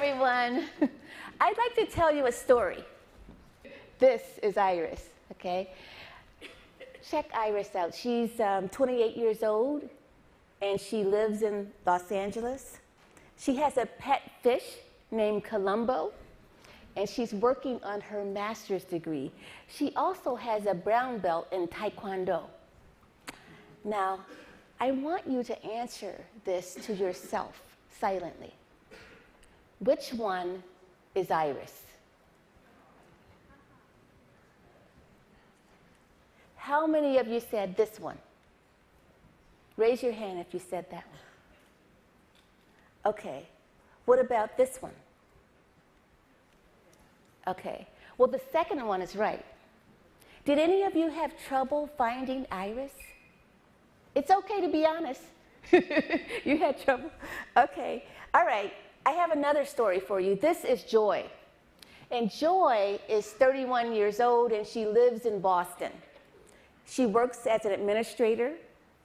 everyone. I'd like to tell you a story. This is Iris, okay? Check Iris out. She's 28 years old, and she lives in Los Angeles. She has a pet fish named Columbo, and she's working on her master's degree. She also has a brown belt in Taekwondo. Now, I want you to answer this to yourself silently. Which one is Iris? How many of you said this one? Raise your hand if you said that one. Okay. What about this one? Okay. Well, the second one is right. Did any of you have trouble finding Iris? It's okay to be honest. You had trouble? Okay. All right. I have another story for you. This is Joy. And Joy is 31 years old, and she lives in Boston. She works as an administrator.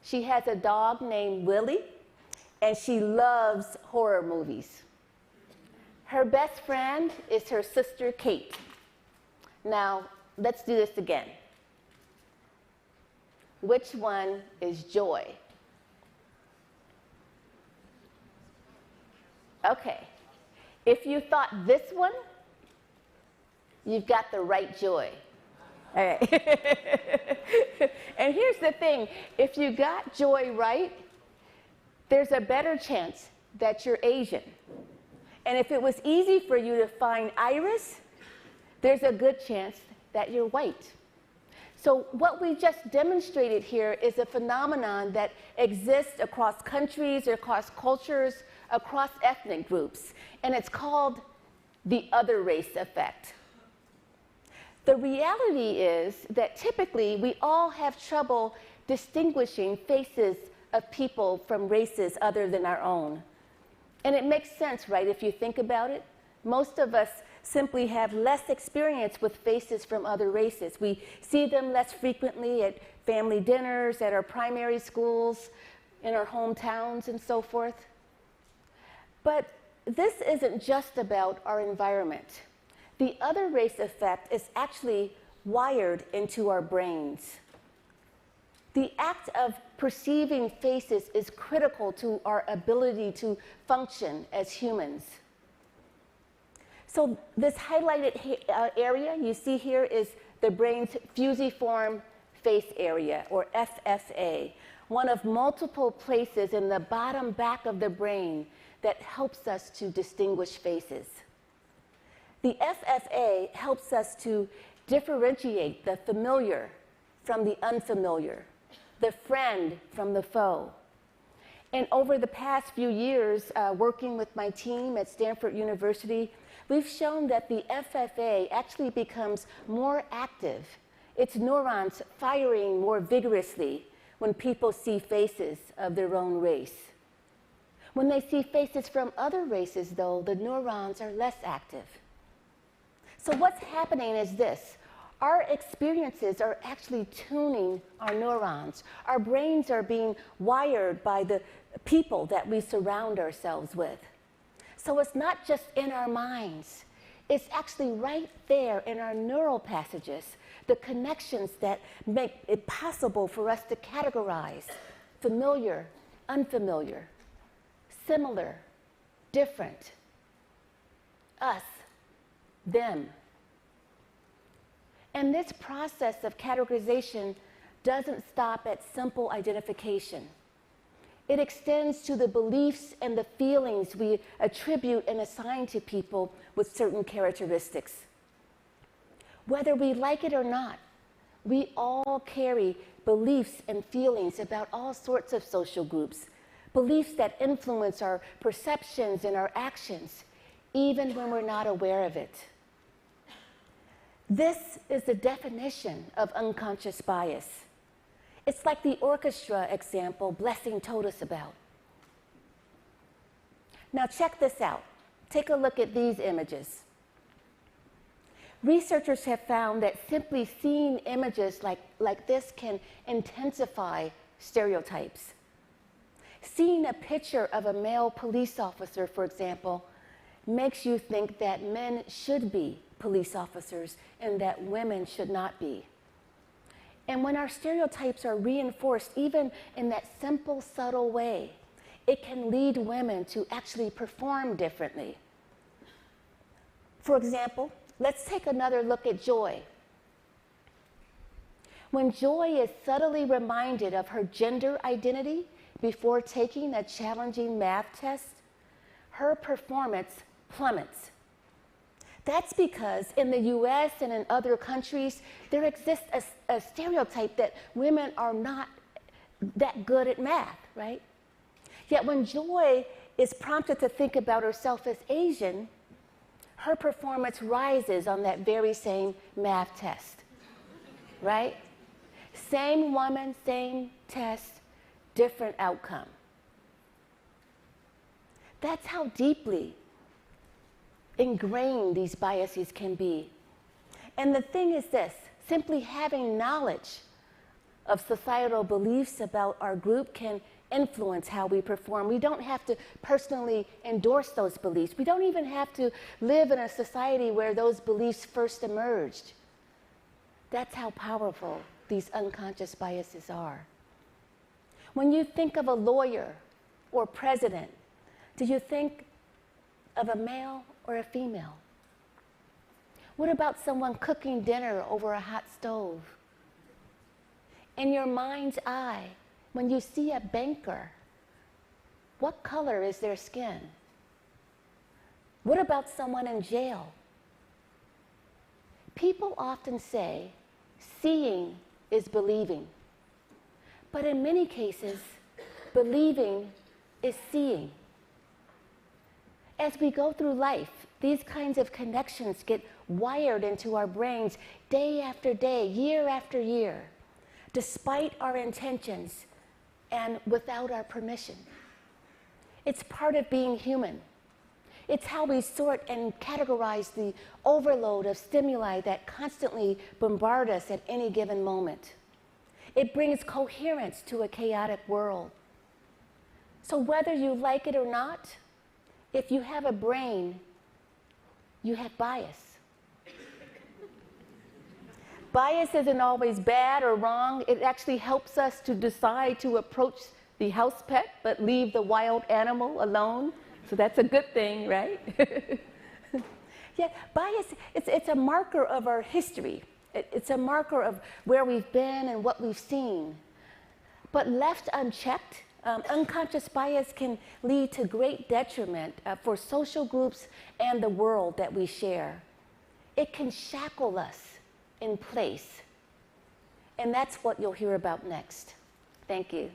She has a dog named Willie, and she loves horror movies. Her best friend is her sister, Kate. Now, let's do this again. Which one is Joy? Okay. If you thought this one, you've got the right Joy. All right. And here's the thing. If you got Joy right, there's a better chance that you're Asian. And if it was easy for you to find Iris, there's a good chance that you're white. So what we just demonstrated here is a phenomenon that exists across countries, across cultures, across ethnic groups, and it's called the other race effect. The reality is that typically we all have trouble distinguishing faces of people from races other than our own. And it makes sense, right, if you think about it? Most of us simply have less experience with faces from other races. We see them less frequently at family dinners, at our primary schools, in our hometowns, and so forth. But this isn't just about our environment. The other race effect is actually wired into our brains. The act of perceiving faces is critical to our ability to function as humans. So this highlighted area you see here is the brain's fusiform face area, or FFA, one of multiple places in the bottom back of the brain that helps us to distinguish faces. The FFA helps us to differentiate the familiar from the unfamiliar, the friend from the foe. And over the past few years, working with my team at Stanford University, we've shown that the FFA actually becomes more active, its neurons firing more vigorously when people see faces of their own race. When they see faces from other races, though, the neurons are less active. So what's happening is this. Our experiences are actually tuning our neurons. Our brains are being wired by the people that we surround ourselves with. So it's not just in our minds. It's actually right there in our neural passages, the connections that make it possible for us to categorize familiar, unfamiliar, similar, different, us, them. And this process of categorization doesn't stop at simple identification. It extends to the beliefs and the feelings we attribute and assign to people with certain characteristics. Whether we like it or not, we all carry beliefs and feelings about all sorts of social groups, beliefs that influence our perceptions and our actions, even when we're not aware of it. This is the definition of unconscious bias. It's like the orchestra example Blessing told us about. Now check this out. Take a look at these images. Researchers have found that simply seeing images like this can intensify stereotypes. Seeing a picture of a male police officer, for example, makes you think that men should be police officers and that women should not be. And when our stereotypes are reinforced, even in that simple, subtle way, it can lead women to actually perform differently. For example, let's take another look at Joy. When Joy is subtly reminded of her gender identity before taking a challenging math test, her performance plummets. That's because in the US and in other countries, there exists a stereotype that women are not that good at math, right? Yet when Joy is prompted to think about herself as Asian, her performance rises on that very same math test, right? Same woman, same test, different outcome. That's how deeply ingrained these biases can be. And the thing is this, simply having knowledge of societal beliefs about our group can influence how we perform. We don't have to personally endorse those beliefs. We don't even have to live in a society where those beliefs first emerged. That's how powerful these unconscious biases are. When you think of a lawyer or president, do you think of a male or a female? What about someone cooking dinner over a hot stove? In your mind's eye, when you see a banker, what color is their skin? What about someone in jail? People often say, seeing is believing. But in many cases, believing is seeing. As we go through life, these kinds of connections get wired into our brains day after day, year after year, despite our intentions and without our permission. It's part of being human. It's how we sort and categorize the overload of stimuli that constantly bombard us at any given moment. It brings coherence to a chaotic world. So whether you like it or not, if you have a brain, you have bias. Bias isn't always bad or wrong. It actually helps us to decide to approach the house pet, but leave the wild animal alone. So that's a good thing, right? Yeah, bias, it's a marker of our history. It's a marker of where we've been and what we've seen. But left unchecked, unconscious bias can lead to great detriment for social groups and the world that we share. It can shackle us in place. And that's what you'll hear about next. Thank you.